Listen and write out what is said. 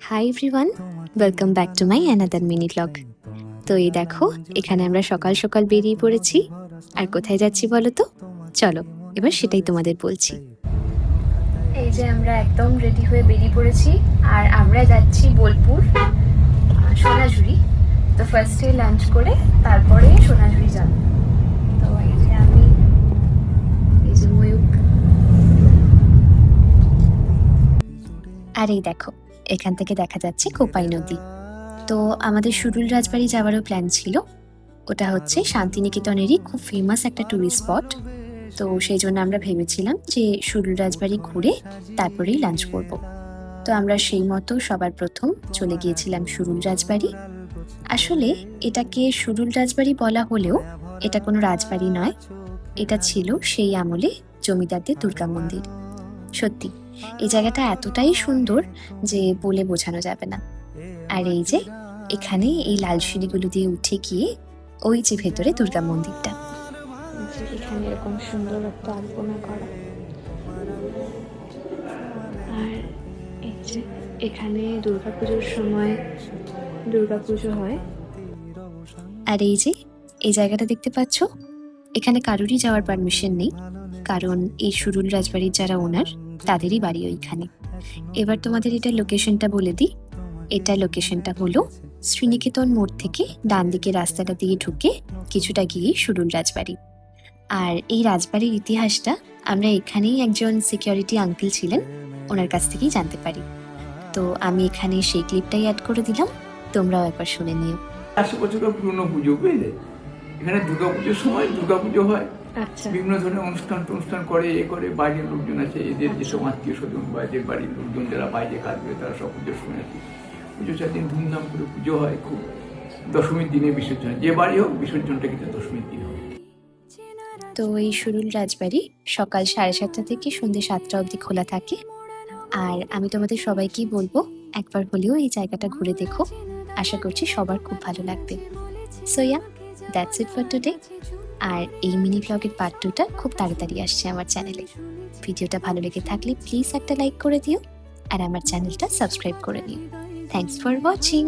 Hi everyone, welcome back to my another mini blog. তো এই দেখো, এখানে আমরা সকাল সকাল বেরিয়ে পড়েছি। আর কোথায় যাচ্ছি বলো তো? চলো এবার সেটাই তোমাদের বলছি। এই যে আমরা একদম রেডি হয়ে বেরিয়ে পড়েছি, আর আমরা যাচ্ছি বোলপুর, সোনাঝুরি। তো ফার্স্টে লাঞ্চ করে তারপরে সোনাঝুরি যাব। তো এই যে আমি, এই যে ময়ূক, আর এই দেখো এখান থেকে দেখা যাচ্ছে কোপাই নদী। তো আমাদের সুরুল রাজবাড়ি যাওয়ারও প্ল্যান ছিল। ওটা হচ্ছে শান্তিনিকেতনেরই খুব ফেমাস একটা টুরিস্ট স্পট। তো সেই জন্য আমরা ভেবেছিলাম যে সুরুল রাজবাড়ি ঘুরে তারপরেই লাঞ্চ করব। তো আমরা সেই মতো সবার প্রথম চলে গিয়েছিলাম সুরুল রাজবাড়ি। আসলে এটাকে সুরুল রাজবাড়ি বলা হলেও এটা কোনো রাজবাড়ি নয়, এটা ছিল সেই আমলে জমিদারদের দুর্গা মন্দির। সত্যি এই জায়গাটা এতটাই সুন্দর যে বলে বোঝানো যাবে না। আর এই যে এখানে এই লাল সিঁড়িগুলো দিয়ে উঠে গিয়ে ওই যে ভেতরে দুর্গা মন্দিরটা, এখানে এরকম সুন্দর একটা আলপনা করা। আর এই যে এখানে দুর্গাপুজোর সময় দুর্গাপুজো হয়। আর এই যে এই জায়গাটা দেখতে পাচ্ছ, এখানে কারোরই যাওয়ার পারমিশন নেই, কারণ এই সুরুল রাজবাড়ির যারা ওনার তাদেরই বাড়ি ওইখানে। এবার তোমাদের এটা লোকেশনটা বলে দিই। এটা লোকেশনটা হলো শ্রীনিকেতন মোড় থেকে ডান দিকে রাস্তাটা দিয়ে ঢুকে কিছুটা গিয়ে সুরুল রাজবাড়ি। আর এই রাজবাড়ির ইতিহাসটা আমরা এখানেই একজন সিকিউরিটি আঙ্কেল ছিলেন, ওনার কাছ থেকেই জানতে পারি। তো আমি এখানে সেই ক্লিপটাই অ্যাড করে দিলাম, তোমরাও একবার শুনে নিও। 100 বছরের পুরনো পুজো, বুঝলে? এখানে দুর্গাপুজোর সময় দুর্গাপুজো হয়, আচ্ছা, বিভিন্ন ধরনের অনুষ্ঠান করে, করে বাইরের লোকজন আছে, এদের যেসব আত্মীয় স্বজন বাইরের বাড়ির লোকজন যারা বাইরে কাজ করে তারা সব পুজোর সময় আছে। পুজো 4 দিন ধুমধাম করে পুজো হয় খুব। দশমীর দিনে বিসর্জন, যে বাড়ি হোক বিসর্জনটা কিন্তু দশমীর দিন হয়। তো এই সুরুল রাজবাড়ি সকাল 7:30 থেকে সন্ধ্যে 7টা অবধি খোলা থাকে। আর আমি তোমাদের সবাইকেই বলবো একবার হলেও এই জায়গাটা ঘুরে দেখো, আশা করছি সবার খুব ভালো লাগবে। So yeah, that's it for today. আর এই মিনি ব্লগের পার্ট 2টা খুব তাড়াতাড়ি আসছে আমার চ্যানেলে। ভিডিওটা ভালো লেগে থাকলে প্লিজ একটা লাইক করে দিও, আর আমার চ্যানেলটা সাবস্ক্রাইব করে নিও। Thanks for watching.